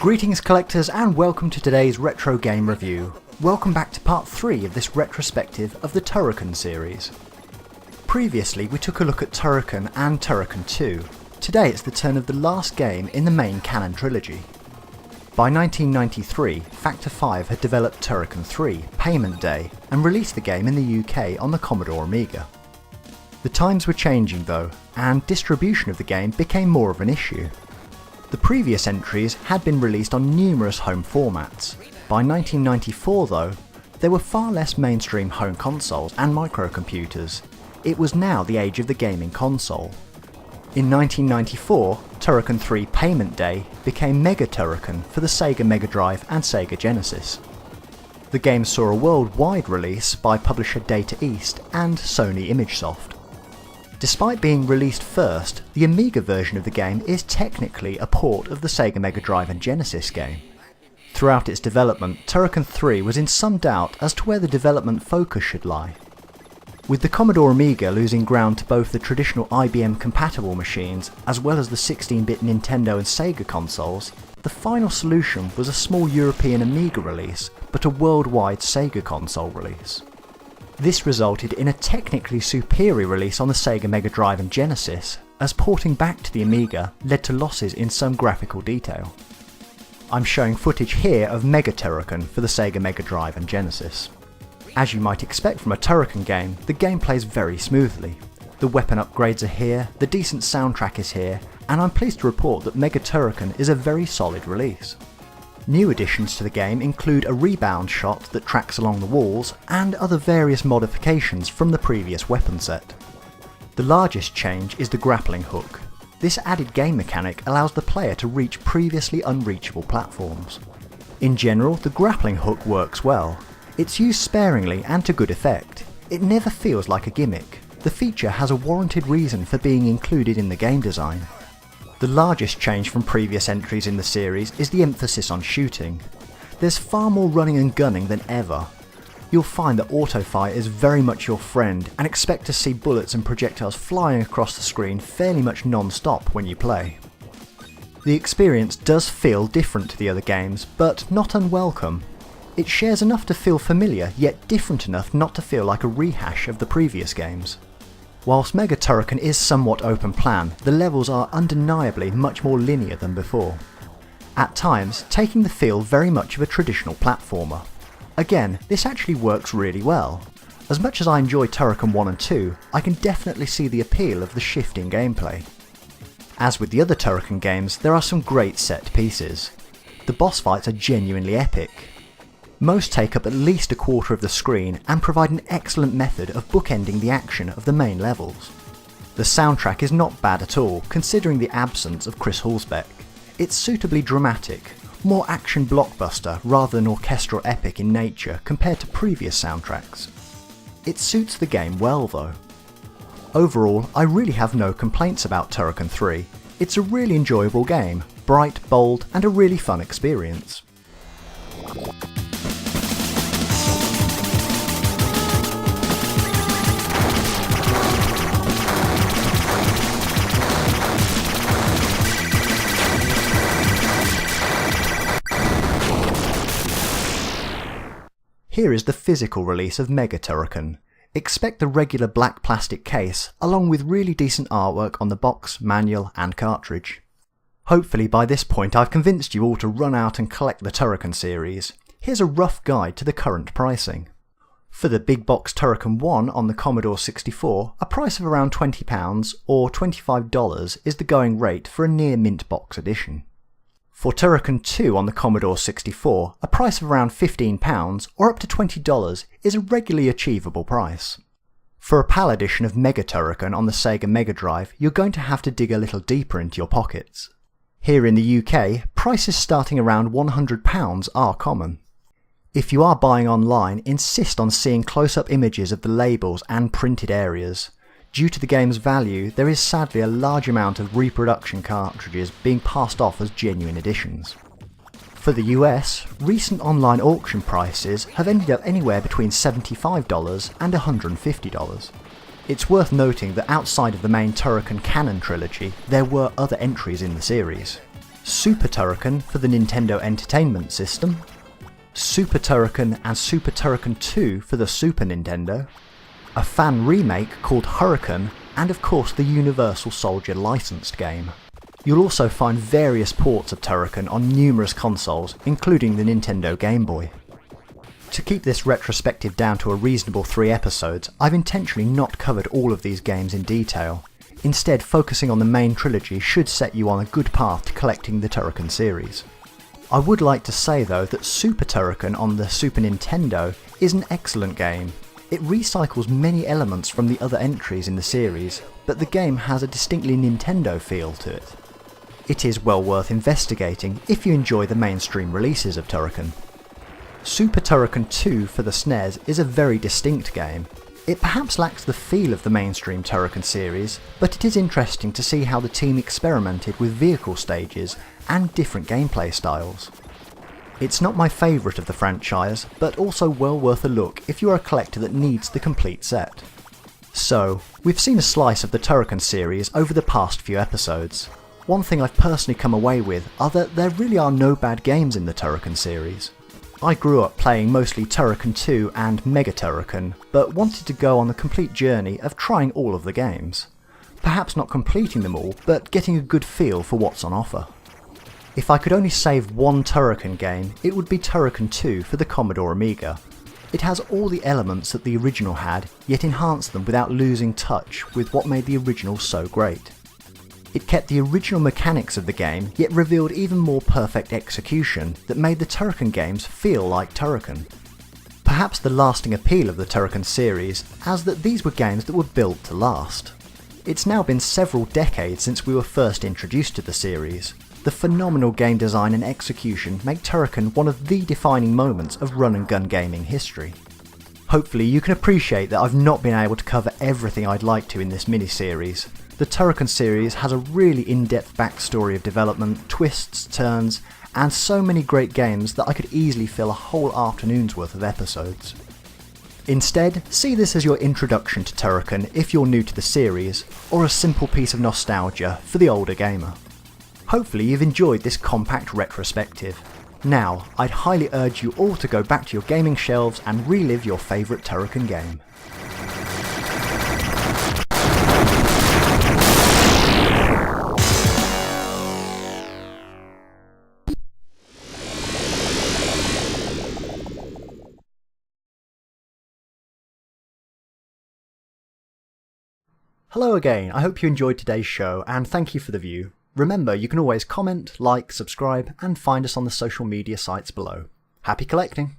Greetings collectors and welcome to today's retro game review. Welcome back to part 3 of this retrospective of the Turrican series. Previously we took a look at Turrican and Turrican 2. Today it's the turn of the last game in the main canon trilogy. By 1993, Factor 5 had developed Turrican 3, Payment Day, and released the game in the UK on the Commodore Amiga. The times were changing though, and distribution of the game became more of an issue. The previous entries had been released on numerous home formats. By 1994 though, there were far less mainstream home consoles and microcomputers. It was now the age of the gaming console. In 1994, Turrican 3 Payment Day became Mega Turrican for the Sega Mega Drive and Sega Genesis. The game saw a worldwide release by publisher Data East and Sony ImageSoft. Despite being released first, the Amiga version of the game is technically a port of the Sega Mega Drive and Genesis game. Throughout its development, Turrican 3 was in some doubt as to where the development focus should lie. With the Commodore Amiga losing ground to both the traditional IBM compatible machines as well as the 16-bit Nintendo and Sega consoles, the final solution was a small European Amiga release but a worldwide Sega console release. This resulted in a technically superior release on the Sega Mega Drive and Genesis, as porting back to the Amiga led to losses in some graphical detail. I'm showing footage here of Mega Turrican for the Sega Mega Drive and Genesis. As you might expect from a Turrican game, the game plays very smoothly. The weapon upgrades are here, the decent soundtrack is here, and I'm pleased to report that Mega Turrican is a very solid release. New additions to the game include a rebound shot that tracks along the walls and other various modifications from the previous weapon set. The largest change is the grappling hook. This added game mechanic allows the player to reach previously unreachable platforms. In general, the grappling hook works well. It's used sparingly and to good effect. It never feels like a gimmick. The feature has a warranted reason for being included in the game design. The largest change from previous entries in the series is the emphasis on shooting. There's far more running and gunning than ever. You'll find that autofire is very much your friend and expect to see bullets and projectiles flying across the screen fairly much non-stop when you play. The experience does feel different to the other games, but not unwelcome. It shares enough to feel familiar, yet different enough not to feel like a rehash of the previous games. Whilst Mega Turrican is somewhat open plan, the levels are undeniably much more linear than before. At times, taking the feel very much of a traditional platformer. Again, this actually works really well. As much as I enjoy Turrican 1 and 2, I can definitely see the appeal of the shifting gameplay. As with the other Turrican games, there are some great set pieces. The boss fights are genuinely epic. Most take up at least a quarter of the screen and provide an excellent method of bookending the action of the main levels. The soundtrack is not bad at all, considering the absence of Chris Hulsbeck. It's suitably dramatic, more action blockbuster rather than orchestral epic in nature compared to previous soundtracks. It suits the game well though. Overall, I really have no complaints about Turrican 3. It's a really enjoyable game, bright, bold, and a really fun experience. Here is the physical release of Mega Turrican. Expect the regular black plastic case, along with really decent artwork on the box, manual and cartridge. Hopefully by this point I've convinced you all to run out and collect the Turrican series. Here's a rough guide to the current pricing. For the big box Turrican 1 on the Commodore 64, a price of around £20 or $25 is the going rate for a near mint box edition. For Turrican 2 on the Commodore 64, a price of around £15 or up to $20 is a regularly achievable price. For a PAL edition of Mega Turrican on the Sega Mega Drive, you're going to have to dig a little deeper into your pockets. Here in the UK, prices starting around £100 are common. If you are buying online, insist on seeing close-up images of the labels and printed areas. Due to the game's value, there is sadly a large amount of reproduction cartridges being passed off as genuine editions. For the US, recent online auction prices have ended up anywhere between $75 and $150. It's worth noting that outside of the main Turrican canon trilogy, there were other entries in the series. Super Turrican for the Nintendo Entertainment System, Super Turrican and Super Turrican 2 for the Super Nintendo, a fan remake called Hurricane, and of course the Universal Soldier licensed game. You'll also find various ports of Turrican on numerous consoles, including the Nintendo Game Boy. To keep this retrospective down to a reasonable 3 episodes, I've intentionally not covered all of these games in detail. Instead, focusing on the main trilogy should set you on a good path to collecting the Turrican series. I would like to say though that Super Turrican on the Super Nintendo is an excellent game. It recycles many elements from the other entries in the series, but the game has a distinctly Nintendo feel to it. It is well worth investigating if you enjoy the mainstream releases of Turrican. Super Turrican 2 for the SNES is a very distinct game. It perhaps lacks the feel of the mainstream Turrican series, but it is interesting to see how the team experimented with vehicle stages and different gameplay styles. It's not my favourite of the franchise, but also well worth a look if you are a collector that needs the complete set. So, we've seen a slice of the Turrican series over the past few episodes. One thing I've personally come away with are that there really are no bad games in the Turrican series. I grew up playing mostly Turrican 2 and Mega Turrican, but wanted to go on the complete journey of trying all of the games. Perhaps not completing them all, but getting a good feel for what's on offer. If I could only save one Turrican game, it would be Turrican 2 for the Commodore Amiga. It has all the elements that the original had, yet enhanced them without losing touch with what made the original so great. It kept the original mechanics of the game, yet revealed even more perfect execution that made the Turrican games feel like Turrican. Perhaps the lasting appeal of the Turrican series as that these were games that were built to last. It's now been several decades since we were first introduced to the series. The phenomenal game design and execution make Turrican one of the defining moments of run and gun gaming history. Hopefully you can appreciate that I've not been able to cover everything I'd like to in this mini-series. The Turrican series has a really in-depth backstory of development, twists, turns, and so many great games that I could easily fill a whole afternoon's worth of episodes. Instead, see this as your introduction to Turrican if you're new to the series, or a simple piece of nostalgia for the older gamer. Hopefully you've enjoyed this compact retrospective. Now, I'd highly urge you all to go back to your gaming shelves and relive your favourite Turrican game. Hello again, I hope you enjoyed today's show and thank you for the view. Remember, you can always comment, like, subscribe and find us on the social media sites below. Happy collecting!